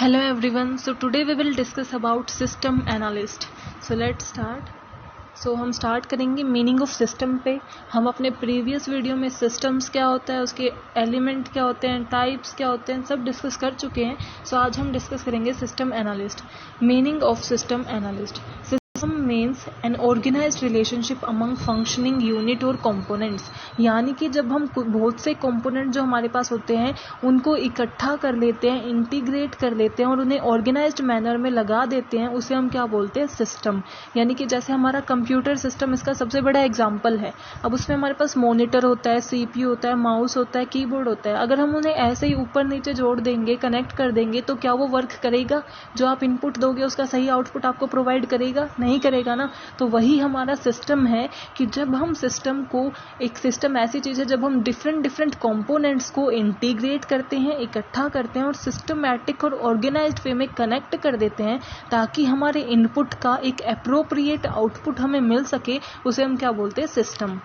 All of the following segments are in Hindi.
Hello everyone. So today we will discuss about system analyst. So let's start. So हम स्टार्ट करेंगे मीनिंग ऑफ सिस्टम पे. हम अपने प्रीवियस वीडियो में सिस्टम्स क्या होता है, उसके एलिमेंट क्या होते हैं, टाइप्स क्या होते हैं, सब डिस्कस कर चुके हैं. सो आज हम डिस्कस करेंगे system analyst. Meaning of system analyst. System means an organised relationship among functioning unit और कंपोनेंट्स. यानी कि जब हम बहुत से कंपोनेंट जो हमारे पास होते हैं उनको इकट्ठा कर लेते हैं, इंटीग्रेट कर लेते हैं और उन्हें ऑर्गेनाइज्ड मैनर में लगा देते हैं, उसे हम क्या बोलते हैं, सिस्टम. यानी कि जैसे हमारा कंप्यूटर सिस्टम इसका सबसे बड़ा एग्जाम्पल है. अब उसमें हमारे पास मॉनिटर होता है, सीपीयू होता है, माउस होता है, कीबोर्ड होता है. अगर हम उन्हें ऐसे ही ऊपर नीचे जोड़ देंगे, कनेक्ट कर देंगे, तो क्या वो वर्क करेगा? जो आप इनपुट दोगे उसका सही आउटपुट आपको प्रोवाइड करेगा? नहीं करेगा ना. तो वही हमारा सिस्टम है कि जब हम सिस्टम को, एक सिस्टम ऐसी चीज है जब हम डिफरेंट कंपोनेंट्स को इंटीग्रेट करते हैं, इकट्ठा करते हैं और सिस्टमैटिक और ऑर्गेनाइज्ड वे में कनेक्ट कर देते हैं ताकि हमारे इनपुट का एक एप्रोप्रिएट आउटपुट हमें मिल सके, उसे हम क्या बोलते हैं, system.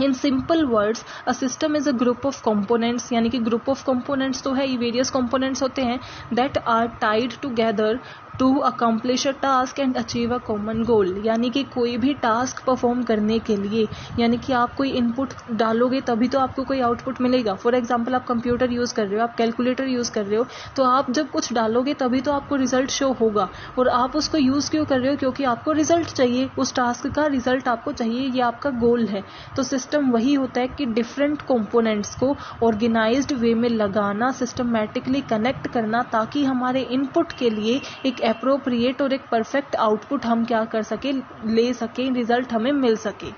In simple words a system is a group of components. यानी कि ग्रुप ऑफ कंपोनेंट्स तो है ही, वेरियस कंपोनेंट्स होते हैं that are tied together to accomplish a task and achieve a common goal. यानी कि कोई भी टास्क परफॉर्म करने के लिए, यानी कि आप कोई इनपुट डालोगे तभी तो आपको कोई आउटपुट मिलेगा. फॉर एग्जांपल आप कंप्यूटर यूज कर रहे हो, आप कैलकुलेटर यूज कर रहे हो, तो आप जब कुछ डालोगे तभी तो आपको रिजल्ट शो होगा. और आप उसको यूज क्यों कर रहे हो? क्योंकि आपको रिजल्ट चाहिए, उस टास्क का रिजल्ट आपको चाहिए, ये आपका गोल है. तो सिस्टम वही होता है कि डिफरेंट कंपोनेंट्स को ऑर्गेनाइज्ड वे में लगाना, सिस्टमैटिकली कनेक्ट करना ताकि हमारे इनपुट के लिए एक एप्रोप्रिएट और एक परफेक्ट आउटपुट हम क्या कर सके, ले सके, रिजल्ट हमें मिल सके.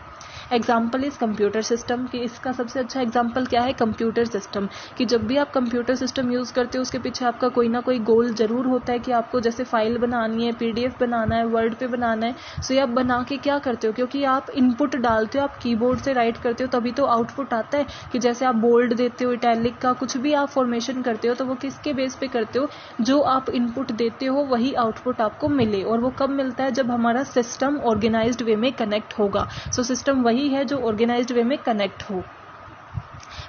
Example is computer system. कि इसका सबसे अच्छा एग्जाम्पल क्या है, कंप्यूटर सिस्टम. कि जब भी आप कंप्यूटर सिस्टम यूज करते हो उसके पीछे आपका कोई ना कोई गोल जरूर होता है कि आपको जैसे फाइल बनानी है, पीडीएफ बनाना है, वर्ड पे बनाना है. सो ये आप बना के क्या करते हो, क्योंकि आप इनपुट डालते हो, आप कीबोर्ड से राइट करते हो तभी तो आउटपुट आता है. कि जैसे आप बोल्ड देते हो, इटैलिक का कुछ भी आप फॉर्मेशन करते हो तो वो किसके बेस पे करते हो, जो आप इनपुट देते हो वही आउटपुट आपको मिले. और वो कब मिलता है, जब हमारा सिस्टम ऑर्गेनाइज्ड वे में कनेक्ट होगा. सो सिस्टम वही है जो ऑर्गेनाइज्ड वे में कनेक्ट हो.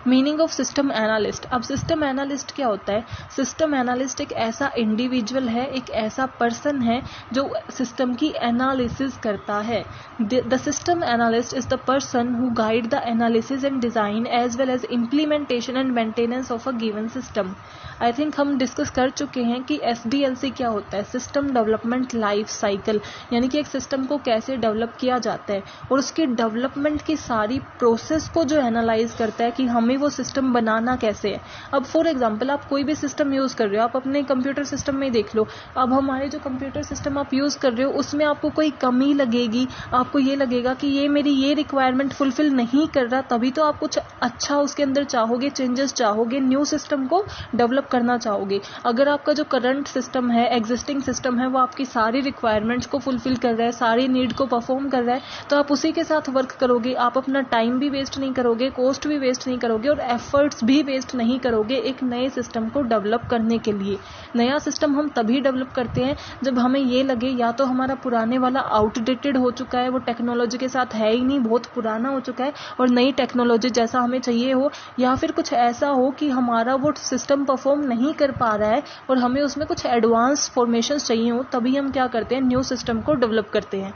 Meaning of system analyst. अब सिस्टम एनालिस्ट क्या होता है? सिस्टम एनालिस्ट एक ऐसा इंडिविजुअल है, एक ऐसा पर्सन है जो सिस्टम की एनालिसिस करता है. The system analyst is the person who guide the analysis and design as well as implementation and maintenance of a given system. I think हम डिस्कस कर चुके हैं कि SDLC क्या होता है, सिस्टम डेवलपमेंट लाइफ साइकिल. यानी कि एक सिस्टम को कैसे डेवलप किया जाता है और उसकी डेवलपमेंट की सारी प्रोसेस को जो एनालाइज करता है कि हमें वो सिस्टम बनाना कैसे है. अब फॉर एग्जांपल आप कोई भी सिस्टम यूज कर रहे हो, आप अपने कंप्यूटर सिस्टम में देख लो. अब हमारे जो कंप्यूटर सिस्टम आप यूज कर रहे हो उसमें आपको कोई कमी लगेगी, आपको ये लगेगा कि ये मेरी ये रिक्वायरमेंट फुलफिल नहीं कर रहा, तभी तो आप कुछ अच्छा उसके अंदर चाहोगे, चेंजेस चाहोगे, न्यू सिस्टम को डेवलप करना चाहोगे. अगर आपका जो करंट सिस्टम है, एग्जिस्टिंग सिस्टम है, वो आपकी सारी रिक्वायरमेंट्स को फुलफिल कर रहा है, सारी नीड को परफॉर्म कर रहा है, तो आप उसी के साथ वर्क करोगे. आप अपना टाइम भी वेस्ट नहीं करोगे, कॉस्ट भी वेस्ट नहीं करोगे और एफर्ट्स भी वेस्ट नहीं करोगे एक नए सिस्टम को डेवलप करने के लिए. नया सिस्टम हम तभी डेवलप करते हैं जब हमें ये लगे या तो हमारा पुराने वाला आउटडेटेड हो चुका है, वो टेक्नोलॉजी के साथ है ही नहीं, बहुत पुराना हो चुका है और नई टेक्नोलॉजी जैसा हमें चाहिए हो, या फिर कुछ ऐसा हो कि हमारा वो सिस्टम परफॉर्म नहीं कर पा रहा है और हमें उसमें कुछ एडवांस फॉर्मेशंस चाहिए हो, तभी हम क्या करते हैं, न्यू सिस्टम को डेवलप करते हैं.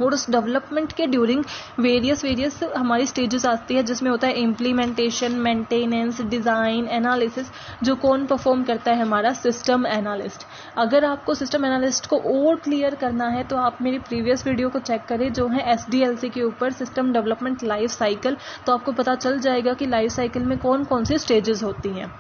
और उस डेवलपमेंट के ड्यूरिंग वेरियस हमारी स्टेजेस आती है, जिसमें होता है इम्प्लीमेंटेशन, मेंटेनेंस, डिजाइन, एनालिसिस. जो कौन परफॉर्म करता है, हमारा सिस्टम एनालिस्ट. अगर आपको सिस्टम एनालिस्ट को और क्लियर करना है तो आप मेरी प्रीवियस वीडियो को चेक करें जो है SDLC के ऊपर, सिस्टम डेवलपमेंट लाइफ साइकिल. तो आपको पता चल जाएगा कि लाइफ साइकिल में कौन कौन सी स्टेजेस होती हैं.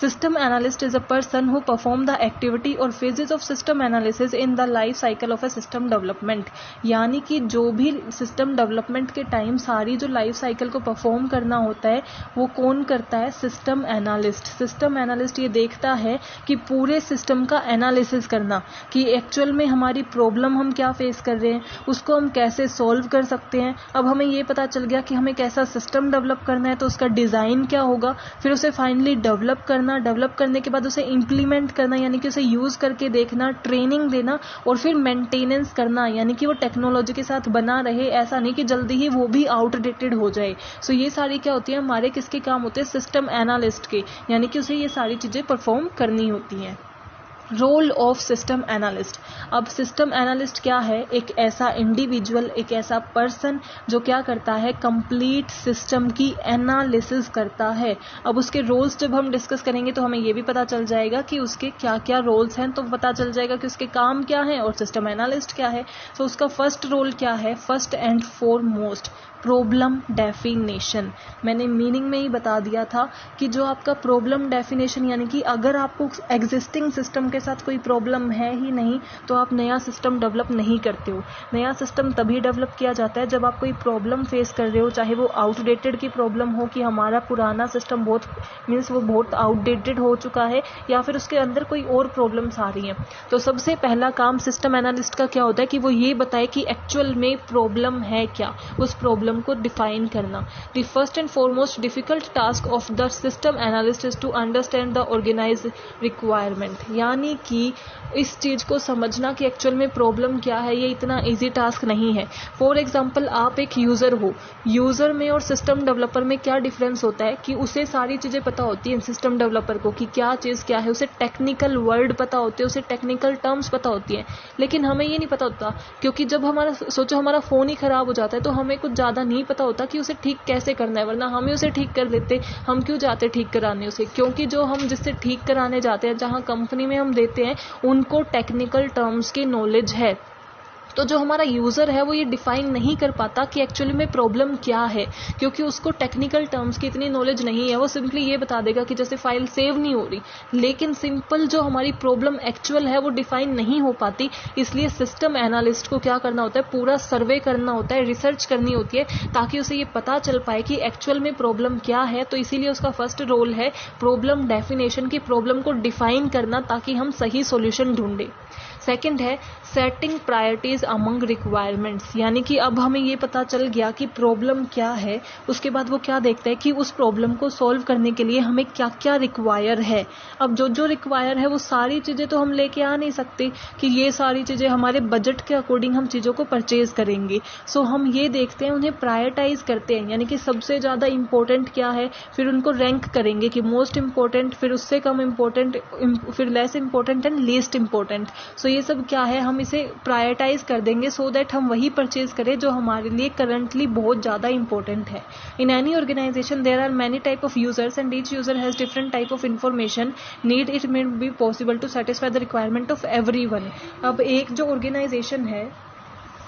System analyst is a person who perform the activity or phases of system analysis in the life cycle of a system development. यानी कि जो भी सिस्टम डेवलपमेंट के टाइम सारी जो लाइफ साइकिल को परफॉर्म करना होता है वो कौन करता है, सिस्टम एनालिस्ट. सिस्टम एनालिस्ट ये देखता है कि पूरे सिस्टम का एनालिसिस करना कि एक्चुअल में हमारी प्रॉब्लम हम क्या फेस कर रहे हैं, उसको हम कैसे सॉल्व कर सकते हैं. अब हमें ये पता चल गया कि हमें कैसा सिस्टम डेवलप करना है, तो उसका डिजाइन क्या होगा, फिर उसे फाइनली डेवलप करना, डेवलप करने के बाद उसे इंप्लीमेंट करना, यानी कि उसे यूज करके देखना, ट्रेनिंग देना और फिर मेंटेनेंस करना, यानी कि वो टेक्नोलॉजी के साथ बना रहे, ऐसा नहीं कि जल्दी ही वो भी आउटडेटेड हो जाए. सो ये सारी क्या होती है, हमारे किसके काम होते हैं, सिस्टम एनालिस्ट के. यानी कि उसे ये सारी चीजें परफॉर्म करनी होती हैं. Role of system analyst. अब सिस्टम एनालिस्ट क्या है? एक ऐसा इंडिविजुअल, एक ऐसा पर्सन जो क्या करता है, कंप्लीट सिस्टम की एनालिसिस करता है। अब उसके रोल्स जब हम डिस्कस करेंगे तो हमें ये भी पता चल जाएगा कि उसके क्या क्या रोल्स हैं, तो पता चल जाएगा कि उसके काम क्या हैं और सिस्टम एनालिस्ट क्या है। तो उसका फर्स्ट रोल क्या है? First and foremost problem definition. मैंने मीनिंग में ही बता दिया था कि जो आपका प्रॉब्लम डेफिनेशन, यानी कि अगर आपको एग्जिस्टिंग सिस्टम के साथ कोई प्रॉब्लम है ही नहीं तो आप नया सिस्टम डेवलप नहीं करते हो। नया सिस्टम तभी डेवलप किया जाता है जब आप कोई प्रॉब्लम फेस कर रहे हो, चाहे वो आउटडेटेड की प्रॉब्लम हो कि हमारा पुराना सिस्टम वो बहुत आउटडेटेड हो चुका है, या फिर उसके अंदर कोई और प्रॉब्लम्स आ रही हैं। तो सबसे पहला काम सिस्टम एनालिस्ट का क्या होता है कि वो ये बताए कि एक्चुअल में प्रॉब्लम है क्या, उस प्रॉब्लम को डिफाइन करना। The first and foremost difficult task of the system analyst is to understand the organise requirement, यानी कि इस चीज को समझना कि एक्चुअल में प्रॉब्लम क्या है, ये इतना इजी टास्क नहीं है। फॉर एग्जांपल, आप एक यूजर हो, यूजर में और सिस्टम डेवलपर में क्या डिफरेंस होता है कि उसे सारी चीजें पता होती हैं, सिस्टम डेवलपर को, कि क्या चीज क्या है, उसे टेक्निकल वर्ड पता होते हैं, उसे टेक्निकल टर्म्स पता होती हैं। लेकिन हमें ये नहीं पता होता, क्योंकि जब हमारा फोन ही खराब हो जाता है तो हमें कुछ ज्यादा नहीं पता होता कि उसे ठीक कैसे करना है, वरना हमें उसे ठीक कर देते। हम क्यों जाते ठीक कराने उसे? क्योंकि जो हम जिससे ठीक कराने जाते हैं, जहां कंपनी में हम देते हैं, उनको टेक्निकल टर्म्स की नॉलेज है। तो जो हमारा यूजर है वो ये डिफाइन नहीं कर पाता कि एक्चुअली में प्रॉब्लम क्या है, क्योंकि उसको टेक्निकल टर्म्स की इतनी नॉलेज नहीं है। वो सिंपली ये बता देगा कि जैसे फाइल सेव नहीं हो रही, लेकिन सिंपल जो हमारी प्रॉब्लम एक्चुअल है वो डिफाइन नहीं हो पाती। इसलिए सिस्टम एनालिस्ट को क्या करना होता है, पूरा सर्वे करना होता है, रिसर्च करनी होती है, ताकि उसे ये पता चल पाए कि एक्चुअल में प्रॉब्लम क्या है। तो इसीलिए उसका फर्स्ट रोल है प्रॉब्लम डेफिनेशन की, प्रॉब्लम को डिफाइन करना ताकि हम सही सॉल्यूशन ढूंढे। सेकंड है सेटिंग प्रायोरिटीज अमंग रिक्वायरमेंट्स, यानी कि अब हमें ये पता चल गया कि प्रॉब्लम क्या है, उसके बाद वो क्या देखता है कि उस प्रॉब्लम को सॉल्व करने के लिए हमें क्या क्या रिक्वायर है। अब जो रिक्वायर है वो सारी चीजें तो हम लेके आ नहीं सकते कि ये सारी चीजें हमारे बजट के अकॉर्डिंग हम चीजों को परचेज करेंगे। सो हम ये देखते हैं, उन्हें प्रायोरिटाइज करते हैं, यानी कि सबसे ज्यादा इंपॉर्टेंट क्या है, फिर उनको रैंक करेंगे कि मोस्ट इंपॉर्टेंट, फिर उससे कम इंपॉर्टेंट, फिर less important and least important. So ये सब क्या है, हम इसे प्रायोरिटाइज कर देंगे सो दैट हम वही परचेज करें जो हमारे लिए करंटली बहुत ज्यादा इंपॉर्टेंट है। In any organisation there are many type of users and each user has different type of information need, it may be possible to satisfy the requirement of everyone. अब एक जो ऑर्गेनाइजेशन है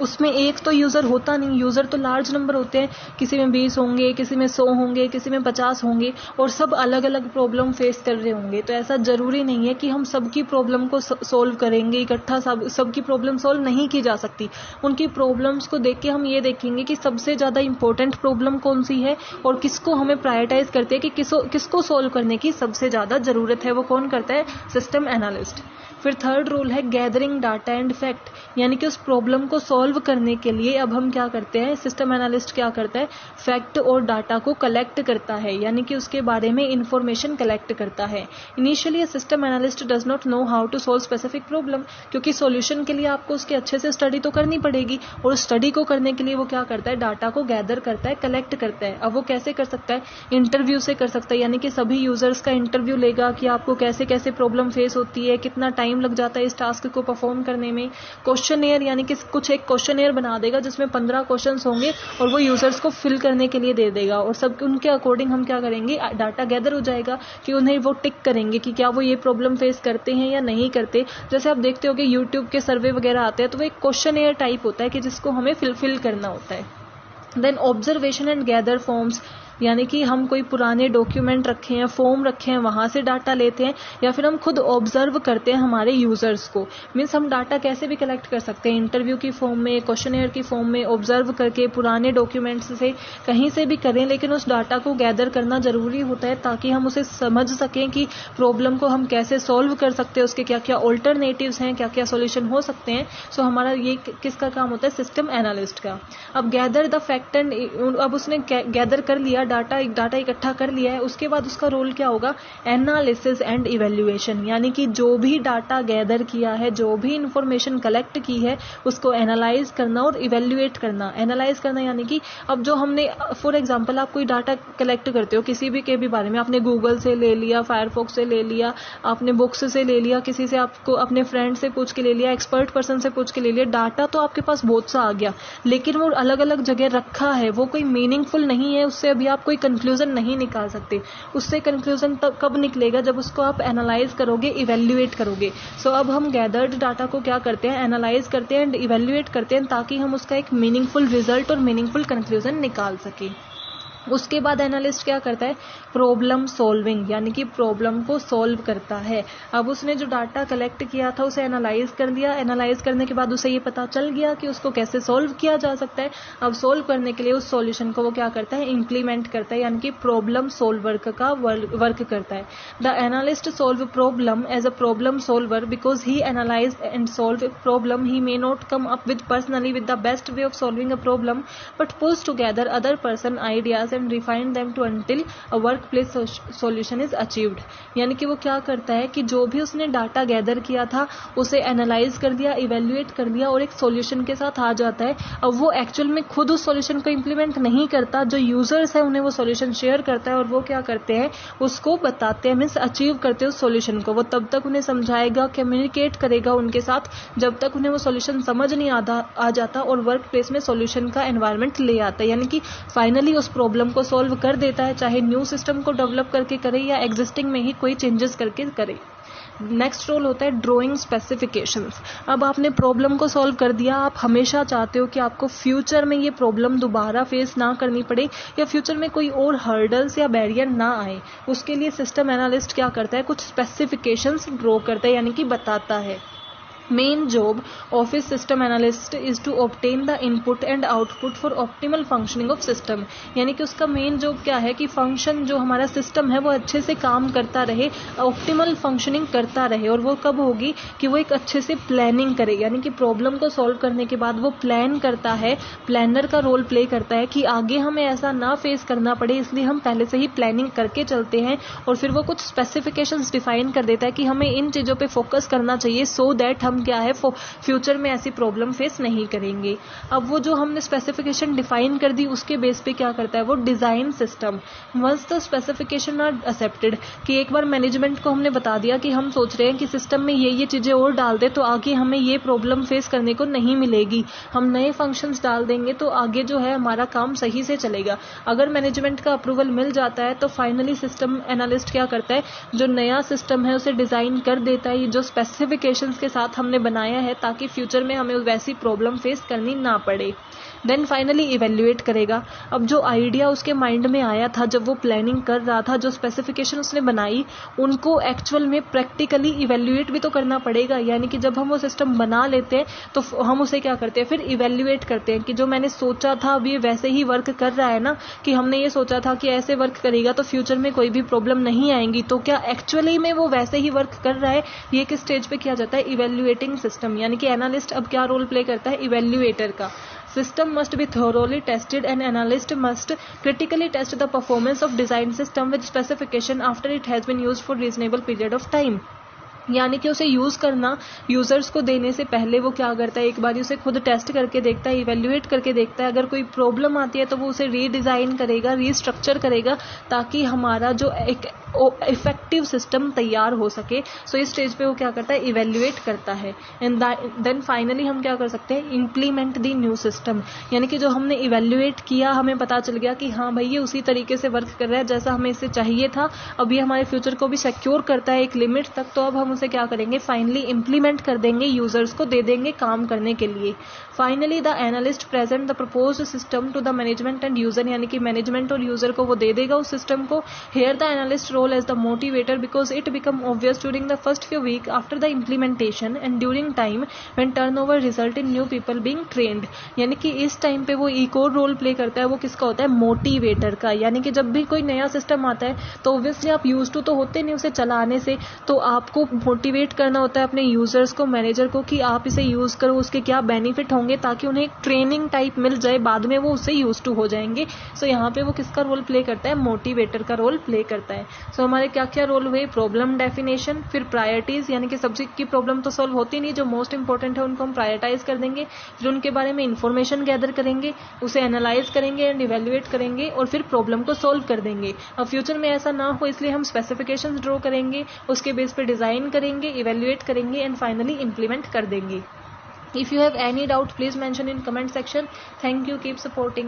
उसमें एक तो यूजर होता नहीं, यूजर तो लार्ज नंबर होते हैं, किसी में 20 होंगे, किसी में 100 होंगे, किसी में 50 होंगे, और सब अलग अलग प्रॉब्लम फेस कर रहे होंगे। तो ऐसा जरूरी नहीं है कि हम सबकी प्रॉब्लम को सोल्व करेंगे इकट्ठा, सबकी प्रॉब्लम सोल्व नहीं की जा सकती। उनकी प्रॉब्लम्स को देख के हम ये देखेंगे कि सबसे ज्यादा इंपॉर्टेंट प्रॉब्लम कौन सी है और किसको हमें प्रायोरिटाइज करते हैं कि किसको सोल्व करने की सबसे ज्यादा जरूरत है। वो कौन करता है? System analyst. फिर थर्ड रूल है गैदरिंग डाटा एंड फैक्ट, यानी कि उस प्रॉब्लम को सॉल्व करने के लिए अब हम क्या करते हैं, सिस्टम एनालिस्ट क्या करता है, फैक्ट और डाटा को कलेक्ट करता है, यानी कि उसके बारे में इंफॉर्मेशन कलेक्ट करता है। Initially a system analyst does not know how to solve specific problem, क्योंकि सॉल्यूशन के लिए आपको उसके अच्छे से स्टडी तो करनी पड़ेगी, और उस स्टडी को करने के लिए वो क्या करता है, डाटा को गैदर करता है, कलेक्ट करता है। अब वो कैसे कर सकता है? इंटरव्यू से कर सकता है, यानी कि सभी यूजर्स का इंटरव्यू लेगा कि आपको कैसे कैसे प्रॉब्लम फेस होती है, कितना टाइम लग जाता है इस टास्क को परफॉर्म करने में। क्वेश्चनएयर, यानी कि कुछ एक क्वेश्चनएयर बना देगा जिसमें 15 क्वेश्चंस होंगे और वो यूजर्स को फिल करने के लिए दे देगा, और सब उनके अकॉर्डिंग हम क्या करेंगे, डाटा गैदर हो जाएगा कि उन्हें वो टिक करेंगे कि क्या वो ये प्रॉब्लम फेस करते हैं या नहीं करते। जैसे आप देखते हो कि यूट्यूब के सर्वे वगैरह आते हैं तो वो एक क्वेश्चनएयर टाइप होता है कि जिसको हमें फिल करना होता है। Then observation and gather forms, यानी कि हम कोई पुराने डॉक्यूमेंट रखे हैं, फॉर्म रखे हैं, वहां से डाटा लेते हैं, या फिर हम खुद ऑब्जर्व करते हैं हमारे यूजर्स को। मीन्स हम डाटा कैसे भी कलेक्ट कर सकते हैं, इंटरव्यू की फॉर्म में, क्वेश्चनएयर की फॉर्म में, ऑब्जर्व करके, पुराने डॉक्यूमेंट्स से, कहीं से भी करें, लेकिन उस डाटा को गैदर करना जरूरी होता है ताकि हम उसे समझ सकें कि प्रॉब्लम को हम कैसे सॉल्व कर सकते हैं, उसके क्या क्या ऑल्टरनेटिव्स हैं, क्या क्या सोल्यूशन हो सकते हैं। सो हमारा ये किसका काम होता है, सिस्टम एनालिस्ट का। अब गैदर द फैक्ट एंड, अब उसने गैदर कर लिया डाटा इकट्ठा कर लिया है, उसके बाद उसका रोल क्या होगा, एनालिसिस एंड इवेल्युएशन, यानी कि जो भी डाटा गैदर किया है, जो भी इंफॉर्मेशन कलेक्ट की है, उसको एनालाइज करना और इवेल्युएट करना। एनालाइज करना यानी कि अब जो हमने, फॉर एग्जांपल आप कोई डाटा कलेक्ट करते हो किसी भी के भी बारे में, आपने गूगल से ले लिया, फायरफॉक्स से ले लिया, आपने बुक्स से ले लिया, किसी से आपको अपने फ्रेंड से पूछ के ले लिया, एक्सपर्ट पर्सन से पूछ के ले लिया, डाटा तो आपके पास बहुत सा आ गया, लेकिन वो अलग अलग जगह रखा है, वो कोई मीनिंगफुल नहीं है, उससे अभी आप कोई कंक्लूजन नहीं निकाल सकते। उससे कंक्लूजन तब कब निकलेगा, जब उसको आप एनालाइज करोगे, इवेल्युएट करोगे। सो अब हम गैदर्ड डाटा को क्या करते हैं, एनालाइज करते हैं एंड इवेल्युएट करते हैं, ताकि हम उसका एक मीनिंगफुल रिजल्ट और मीनिंगफुल कंक्लूजन निकाल सकें। उसके बाद एनालिस्ट क्या करता है, प्रॉब्लम सॉल्विंग, यानी कि प्रॉब्लम को सॉल्व करता है। अब उसने जो डाटा कलेक्ट किया था उसे एनालाइज कर दिया, एनालाइज करने के बाद उसे ये पता चल गया कि उसको कैसे सॉल्व किया जा सकता है। अब सॉल्व करने के लिए उस सॉल्यूशन को वो क्या करता है, इम्प्लीमेंट करता है, यानी कि प्रॉब्लम सॉल्वर का वर्क करता है। The analyst solve problem as a problem solver because he analyse and solve problem. He may not come up with personally with the best way of solving a problem, but pulls together other person ideas and refine them to until a workplace solution is achieved। यानी कि वो क्या करता है कि जो भी उसने डाटा गैदर किया था उसे एनालाइज कर दिया, इवेल्युएट कर दिया और एक सॉल्यूशन के साथ आ जाता है। अब वो एक्चुअल में खुद उस सॉल्यूशन को इंप्लीमेंट नहीं करता, जो यूजर्स है उन्हें वो सॉल्यूशन शेयर करता है और वो क्या करते हैं, उसको बताते हैं, मीन्स अचीव करते हैं उस सॉल्यूशन को। वो तब तक उन्हें समझाएगा, कम्युनिकेट करेगा उनके साथ, जब तक उन्हें वो सॉल्यूशन समझ नहीं आ जाता और वर्क प्लेस में सॉल्यूशन का एनवायरनमेंट ले आता है, यानी कि फाइनली उस प्रॉब्लम को सॉल्व कर देता है, चाहे न्यू सिस्टम को डेवलप करके करे या एग्जिस्टिंग में ही कोई चेंजेस करके करे। नेक्स्ट रोल होता है ड्राइंग स्पेसिफिकेशंस। अब आपने प्रॉब्लम को सॉल्व कर दिया, आप हमेशा चाहते हो कि आपको फ्यूचर में ये प्रॉब्लम दोबारा फेस ना करनी पड़े या फ्यूचर में कोई और हर्डल्स या बैरियर ना आए। उसके लिए सिस्टम एनालिस्ट क्या करता है, कुछ स्पेसिफिकेशंस ड्रॉ करता है, यानी कि बताता है। Main job of a system analyst is to obtain the input and output for optimal functioning of system। यानी कि उसका मेन जॉब क्या है कि फंक्शन जो हमारा सिस्टम है वो अच्छे से काम करता रहे, ऑप्टिमल फंक्शनिंग करता रहे। और वो कब होगी कि वो एक अच्छे से प्लानिंग करे, यानी कि प्रॉब्लम को सॉल्व करने के बाद वो प्लान करता है, प्लानर का रोल प्ले करता है कि आगे हमें ऐसा ना फेस करना पड़े, इसलिए हम पहले से ही प्लानिंग करके चलते हैं। और फिर वो कुछ स्पेसिफिकेशंस डिफाइन कर देता है कि हमें इन चीज़ों पे फोकस करना चाहिए, सो दैट हम क्या है फ्यूचर में ऐसी प्रॉब्लम फेस नहीं करेंगे। अब वो जो हमने स्पेसिफिकेशन डिफाइन कर दी उसके बेस पे क्या करता है, वो design system. Once the specification are accepted, कि एक बार मैनेजमेंट को हमने बता दिया कि हम सोच रहे हैं कि सिस्टम में ये चीजें और डाल दे तो आगे हमें ये प्रॉब्लम फेस करने को नहीं मिलेगी, हम नए फंक्शंस डाल देंगे तो आगे जो है हमारा काम सही से चलेगा। अगर मैनेजमेंट का अप्रूवल मिल जाता है तो फाइनली सिस्टम एनालिस्ट क्या करता है, जो नया सिस्टम है उसे डिजाइन कर देता है जो स्पेसिफिकेशंस के साथ हमने बनाया है, ताकि फ्यूचर में हमें वैसी प्रॉब्लम फेस करनी ना पड़े। देन फाइनली इवेल्युएट करेगा। अब जो आइडिया उसके माइंड में आया था जब वो प्लानिंग कर रहा था, जो स्पेसिफिकेशन उसने बनाई, उनको एक्चुअल में प्रैक्टिकली इवेल्युएट भी तो करना पड़ेगा। यानी कि जब हम वो सिस्टम बना लेते हैं तो हम उसे क्या करते हैं, फिर इवेल्युएट करते हैं कि जो मैंने सोचा था अब ये वैसे ही वर्क कर रहा है ना, कि हमने ये सोचा था कि ऐसे वर्क करेगा तो फ्यूचर में कोई भी प्रॉब्लम नहीं आएंगी, तो क्या एक्चुअली में वो वैसे ही वर्क कर रहा है। ये किस स्टेज पे किया जाता है, इवेल्युएटिंग सिस्टम। यानी कि एनालिस्ट अब क्या रोल प्ले करता है, इवेल्युएटर का। System must be thoroughly tested and analyst must critically test the performance of design system with specification after it has been used for reasonable period of time। यानी कि उसे यूज करना, यूजर्स को देने से पहले वो क्या करता है, एक बार उसे खुद टेस्ट करके देखता है, इवेल्युएट करके देखता है। अगर कोई प्रॉब्लम आती है तो वो उसे रीडिजाइन करेगा, रीस्ट्रक्चर करेगा, ताकि हमारा जो एक इफेक्टिव सिस्टम तैयार हो सके। सो इस स्टेज पे वो क्या करता है, इवेल्युएट करता है। एंड देन फाइनली हम क्या कर सकते हैं, इम्प्लीमेंट द न्यू सिस्टम। यानी कि जो हमने इवेल्युएट किया, हमें पता चल गया कि हाँ भाई ये उसी तरीके से वर्क कर रहा है जैसा हमें इससे चाहिए था, अब ये हमारे फ्यूचर को भी सिक्योर करता है एक लिमिट तक, तो अब हम उसे क्या करेंगे, फाइनली इंप्लीमेंट कर देंगे, यूजर्स को दे देंगे काम करने के लिए। Finally the analyst present the proposed system to the management and user. यानी कि मैनेजमेंट और यूजर को वो दे देगा उस सिस्टम को। Here the analyst role as the motivator because it become obvious during the first few week after the implementation and during time when turnover result in new people being trained. यानी कि इस टाइम पे वो एक और रोल प्ले करता है, वो किसका होता है, मोटिवेटर का। यानी कि जब भी कोई नया सिस्टम आता है तो ऑब्वियसली आप यूज टू तो होते नहीं उसे चलाने से, तो आपको मोटिवेट करना होता है अपने यूज़र्स को, मैनेजर को, कि आप इसे यूज़ करो, उसके क्या बेनिफिट होंगे, ताकि उन्हें ट्रेनिंग टाइप मिल जाए, बाद में वो उससे यूज टू हो जाएंगे। सो यहाँ पे वो किसका रोल प्ले करता है, मोटिवेटर का रोल प्ले करता है। सो हमारे क्या क्या रोल हुए, प्रॉब्लम डेफिनेशन, फिर प्रायोरिटीज, यानी कि सब्जेक्ट की प्रॉब्लम तो सॉल्व होती नहीं, जो मोस्ट इंपॉर्टेंट है उनको हम प्रायोरिटाइज कर देंगे, फिर उनके बारे में इंफॉर्मेशन गैदर करेंगे, उसे एनालाइज करेंगे एंड इवेल्युएट करेंगे, और फिर प्रॉब्लम को सॉल्व कर देंगे। अब फ्यूचर में ऐसा ना हो इसलिए हम स्पेसिफिकेशंस ड्रॉ करेंगे, उसके बेस पे डिजाइन करेंगे, इवेल्युएट करेंगे एंड फाइनली इंप्लीमेंट कर देंगे। If you have any doubt, please mention in comment section. Thank you. Keep supporting.